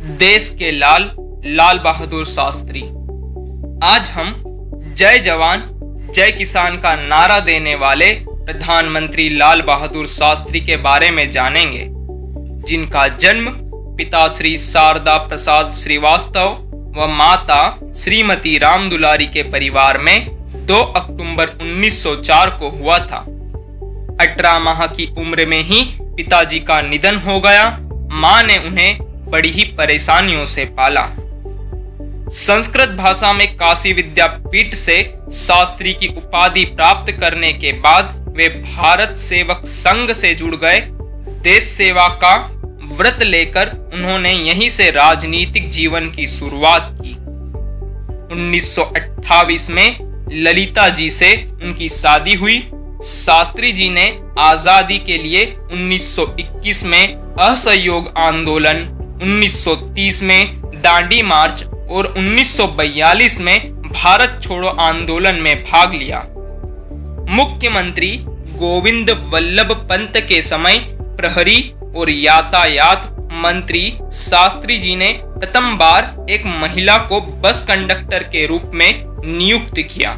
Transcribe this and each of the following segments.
देश के लाल लाल बहादुर शास्त्री। आज हम जय जवान जय किसान का नारा देने वाले प्रधानमंत्री लाल बहादुर शास्त्री के बारे में जानेंगे, जिनका जन्म पिता श्री शारदा प्रसाद श्रीवास्तव व माता श्रीमती राम दुलारी के परिवार में 2 अक्टूबर 1904 को हुआ था। 18 माह की उम्र में ही पिताजी का निधन हो गया। मां ने उन्हें बड़ी ही परेशानियों से पाला। संस्कृत भाषा में काशी विद्यापीठ से शास्त्री की उपाधि प्राप्त करने के बाद वे भारत सेवक संघ से जुड़ गए। देश सेवा का व्रत लेकर उन्होंने यहीं से राजनीतिक जीवन की शुरुआत की। 1928 में ललिता जी से उनकी शादी हुई। शास्त्री जी ने आजादी के लिए 1921 में असहयोग आंदोलन, 1930 में दांडी मार्च और 1942 में भारत छोड़ो आंदोलन में भाग लिया। मुख्यमंत्री गोविंद वल्लभ पंत के समय प्रहरी और यातायात मंत्री शास्त्री जी ने प्रथम बार एक महिला को बस कंडक्टर के रूप में नियुक्त किया।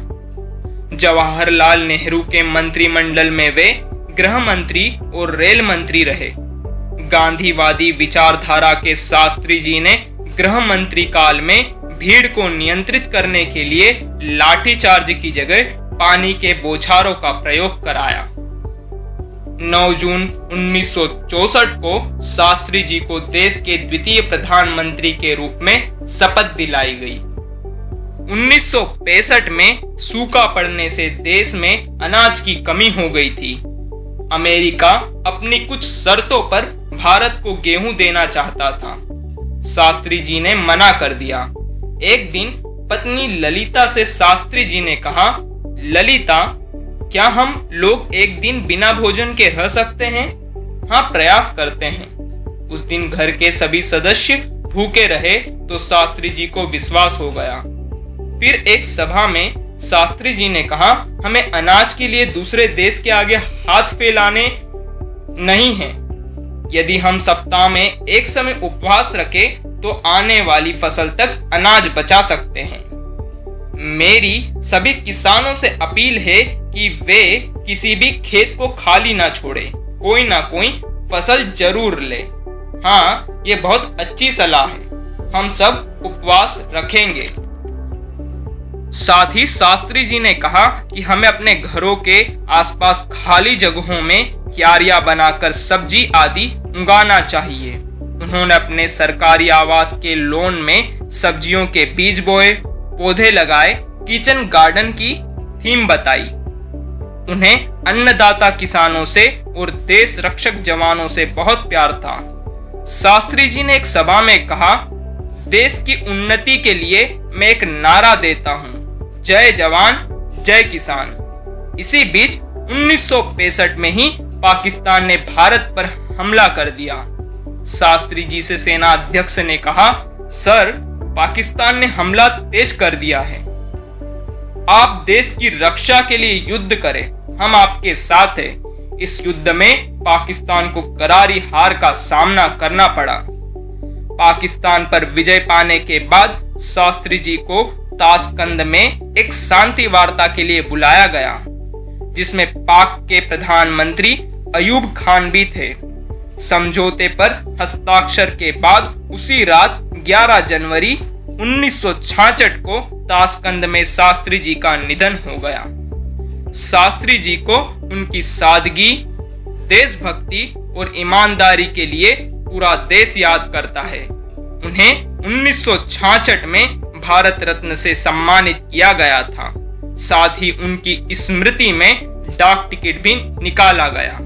जवाहरलाल नेहरू के मंत्रिमंडल में वे गृह मंत्री और रेल मंत्री रहे। गांधीवादी विचारधारा के शास्त्री जी ने गृह मंत्री काल में भीड़ को नियंत्रित करने के लिए लाठीचार्ज की जगह पानी के बौछारों का प्रयोग कराया। 9 जून 1964 को शास्त्री जी को देश के द्वितीय प्रधानमंत्री के रूप में शपथ दिलाई गई। 1965 में सूखा पड़ने से देश में अनाज की कमी हो गई थी। अमेरिका अपनी कुछ शर्तों पर भारत को गेहूं देना चाहता था। शास्त्री जी ने मना कर दिया। एक दिन पत्नी ललिता से शास्त्री जी ने कहा, ललिता, क्या हम लोग एक दिन बिना भोजन के रह सकते हैं? हाँ, प्रयास करते हैं। उस दिन घर के सभी सदस्य भूखे रहे तो शास्त्री जी को विश्वास हो गया। फिर एक सभा में शास्त्री जी ने कहा, हमें अनाज के लिए दूसरे देश के आगे हाथ फैलाने नहीं है। यदि हम सप्ताह में एक समय उपवास रखें तो आने वाली फसल तक अनाज बचा सकते हैं। मेरी सभी किसानों से अपील है कि वे किसी भी खेत को खाली ना छोड़े, कोई ना कोई फसल जरूर ले। हाँ, ये बहुत अच्छी सलाह है। हम सब उपवास रखेंगे। साथ ही शास्त्री जी ने कहा कि हमें अपने घरों के आसपास खाली जगहों में क्यारियां बनाकर सब्जी आदि उगाना चाहिए। उन्होंने अपने सरकारी आवास के लॉन में सब्जियों के बीज बोए, पौधे लगाए, किचन गार्डन की थीम बताई। उन्हें अन्नदाता किसानों से और देश रक्षक जवानों से बहुत प्यार था। शास्त्री जी ने एक सभा में कहा, देश की उन्नति के लिए मैं एक नारा देता हूं, जय जवान जय किसान। इसी बीच 1965 में ही पाकिस्तान ने भारत पर हमला कर दिया। शास्त्री जी से सेना अध्यक्ष ने कहा, सर, पाकिस्तान ने हमला तेज कर दिया है। आप देश की रक्षा के लिए युद्ध करें, हम आपके साथ हैं। इस युद्ध में पाकिस्तान को करारी हार का सामना करना पड़ा। पाकिस्तान पर विजय पाने के बाद शास्त्री जी को ताशकंद में एक शांति वार्ता के लिए बुलाया गया, जिसमें पाक के प्रधानमंत्री अयूब खान भी थे। समझौते पर हस्ताक्षर के बाद उसी रात 11 जनवरी 1966 को ताशकंद में शास्त्री जी का निधन हो गया। शास्त्री जी को उनकी सादगी, देशभक्ति और ईमानदारी के लिए पूरा देश याद करता है। उन्हें 1966 में भारत रत्न से सम्मानित किया गया था। साथ ही उनकी स्मृति में डाक टिकट भी निकाला गया।